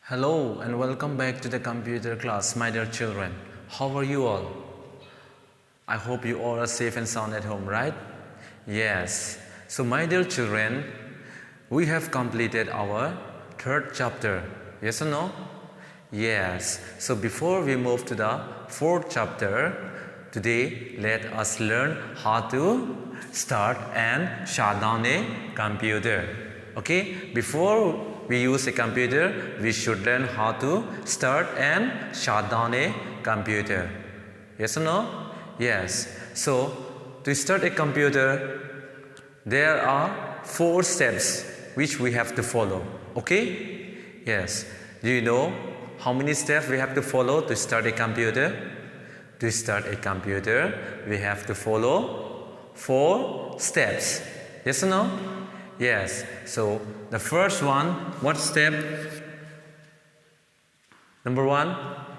Hello and welcome back to the computer class, my dear children. How are you all? I hope you all are safe and sound at home, right? Yes. So my dear children, we have completed our third chapter. Yes or no? Yes. So before we move to the fourth chapter, today let us learn how to start and shut down a computer. Okay? Before we use a computer, we should learn how to start and shut down a computer. Yes or no? Yes. So, to start a computer, there are 4 steps which we have to follow. Okay? Yes. Do you know how many steps we have to follow to start a computer? To start a computer, we have to follow 4 steps. Yes or no? Yes. So, the first one, what step? Number 1,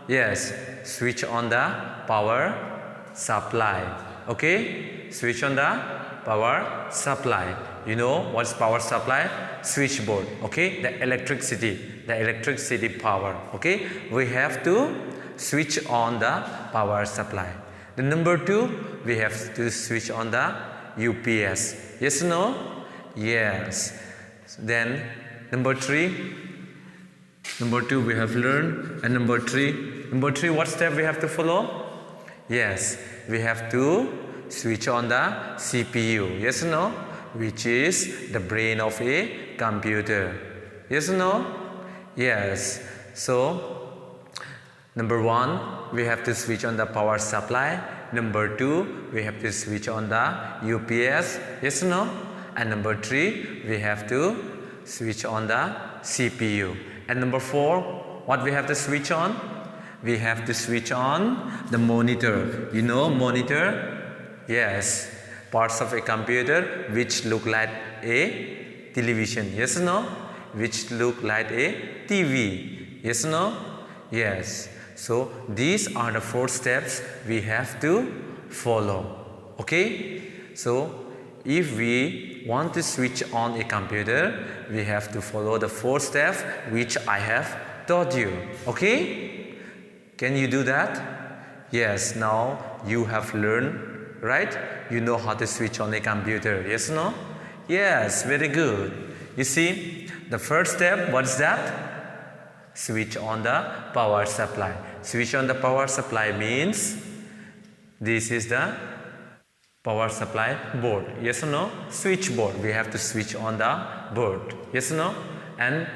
yes, switch on the power supply. Okay? Switch on the power supply. You know what's power supply? Switchboard. Okay? The electricity power. Okay? We have to switch on the power supply. The number 2, we have to switch on the UPS. Yes or no? Yes. Then number 3 we have learned, and number 3 what step we have to follow? Yes, we have to switch on the CPU. Yes or no? Which is the brain of a computer. Yes or no? Yes. So number 1, we have to switch on the power supply. Number 2, we have to switch on the UPS. Yes or no? And number 3, we have to switch on the CPU. And number 4, what we have to switch on? We have to switch on the monitor. You know monitor? Yes. Parts of a computer which look like a television. Yes or no? Which look like a TV. Yes or no? Yes. So these are the 4 steps we have to follow. Okay? So if we want to switch on a computer, we have to follow the 4 steps which I have taught you. Okay? Can you do that? Yes, now you have learned, right? You know how to switch on a computer. Yes or no? Yes, very good. You see, the first step, what's that? Switch on the power supply. Switch on the power supply means this is the power supply board. Yes or no? Switchboard. We have to switch on the board. Yes or no? And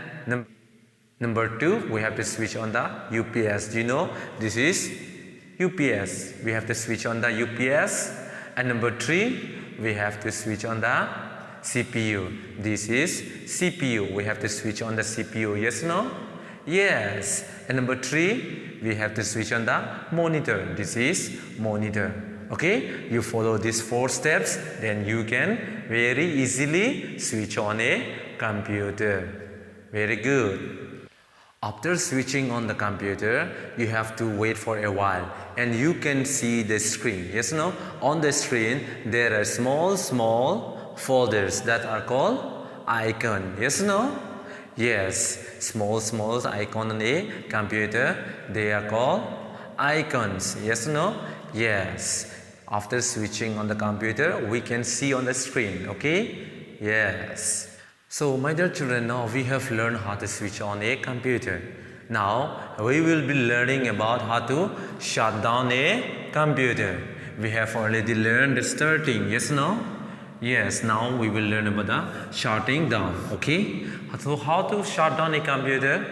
number 2, we have to switch on the UPS. Do you know? This is UPS. We have to switch on the UPS. And number 3, we have to switch on the CPU. This is CPU. We have to switch on the CPU. Yes or no? Yes. And number 3, we have to switch on the monitor. This is monitor. Okay, you follow these 4 steps, then you can very easily switch on a computer. Very good. After switching on the computer, you have to wait for a while and you can see the screen. Yes or no? On the screen, there are small folders that are called icon. Yes or no? Yes, small icon on a computer, they are called icons. Yes or no? Yes. After switching on the computer, we can see on the screen. Okay? Yes. So my dear children, now we have learned how to switch on a computer. Now we will be learning about how to shut down a computer. We have already learned the starting. Yes or no? Yes. Now we will learn about the shutting down. Okay? So how to shut down a computer?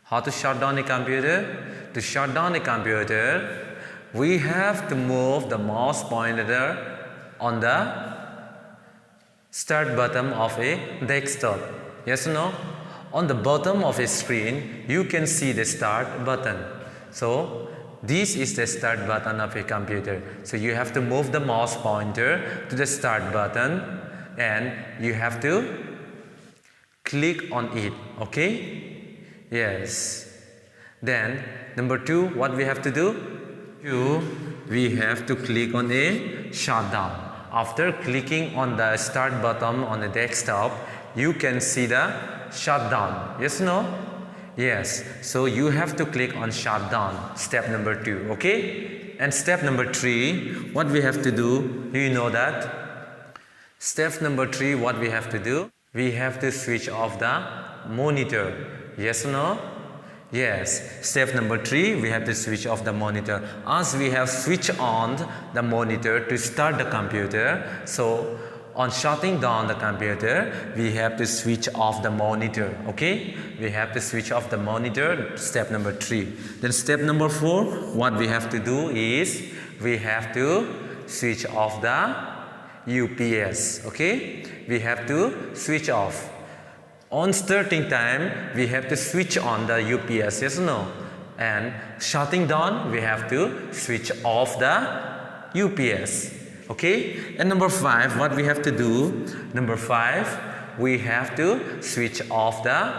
How to shut down a computer? To shut down a computer, we have to move the mouse pointer on the start button of a desktop. Yes or no? On the bottom of a screen, you can see the start button. So this is the start button of a computer. So you have to move the mouse pointer to the start button and you have to click on it. Okay? Yes. Then number 2, what we have to do? We have to click on a shutdown. After clicking on the start button on the desktop, you can see the shutdown. Yes or no? Yes, so you have to click on shutdown, step number 2, okay? And step number 3, what we have to do you know that? Step number 3, what we have to do? We have to switch off the monitor. Yes or no? Yes. Step number 3, we have to switch off the monitor. As we have switched on the monitor to start the computer, so on shutting down the computer, we have to switch off the monitor. Okay? We have to switch off the monitor, step number 3. Then step number 4, what we have to do is we have to switch off the UPS. Okay? We have to switch off. On starting time, we have to switch on the UPS, yes or no? And shutting down, we have to switch off the UPS. Okay? And number 5, what we have to do? Number 5, we have to switch off the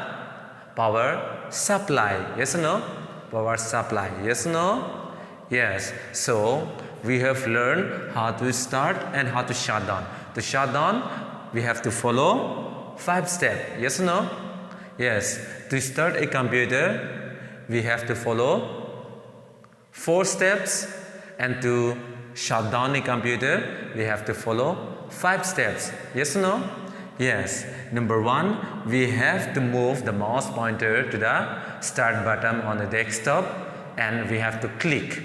power supply. Yes or no? Power supply. Yes or no? Yes. So, we have learned how to start and how to shut down. To shut down, we have to follow 5 steps. Yes or no? Yes. To start a computer, we have to follow 4 steps, and to shut down a computer, we have to follow 5 steps. Yes or no? Yes. Number 1, we have to move the mouse pointer to the start button on the desktop, and we have to click.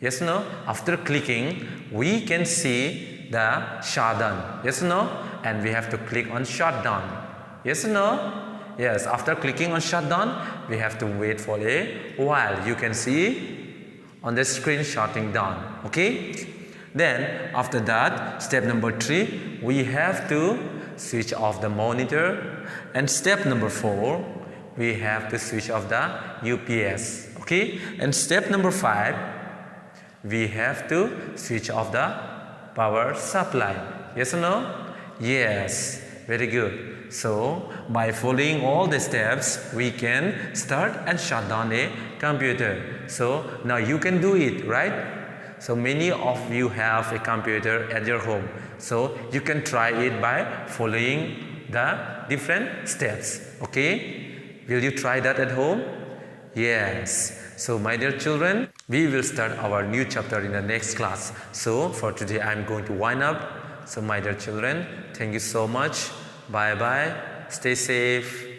Yes or no? After clicking, we can see the shutdown. Yes or no? And we have to click on shutdown. Yes or no? Yes. After clicking on shutdown, we have to wait for a while. You can see on the screen shutting down. Okay? Then after that, step number 3, we have to switch off the monitor. And step number 4, we have to switch off the UPS. Okay? And step number 5, we have to switch off the power supply. Yes or no? Yes. Very good. So, by following all the steps, we can start and shut down a computer. So, now you can do it, right? So, many of you have a computer at your home. So, you can try it by following the different steps. Okay? Will you try that at home? Yes. So, my dear children, we will start our new chapter in the next class. So, for today, I am going to wind up. So, my dear children, thank you so much. Bye bye. Stay safe.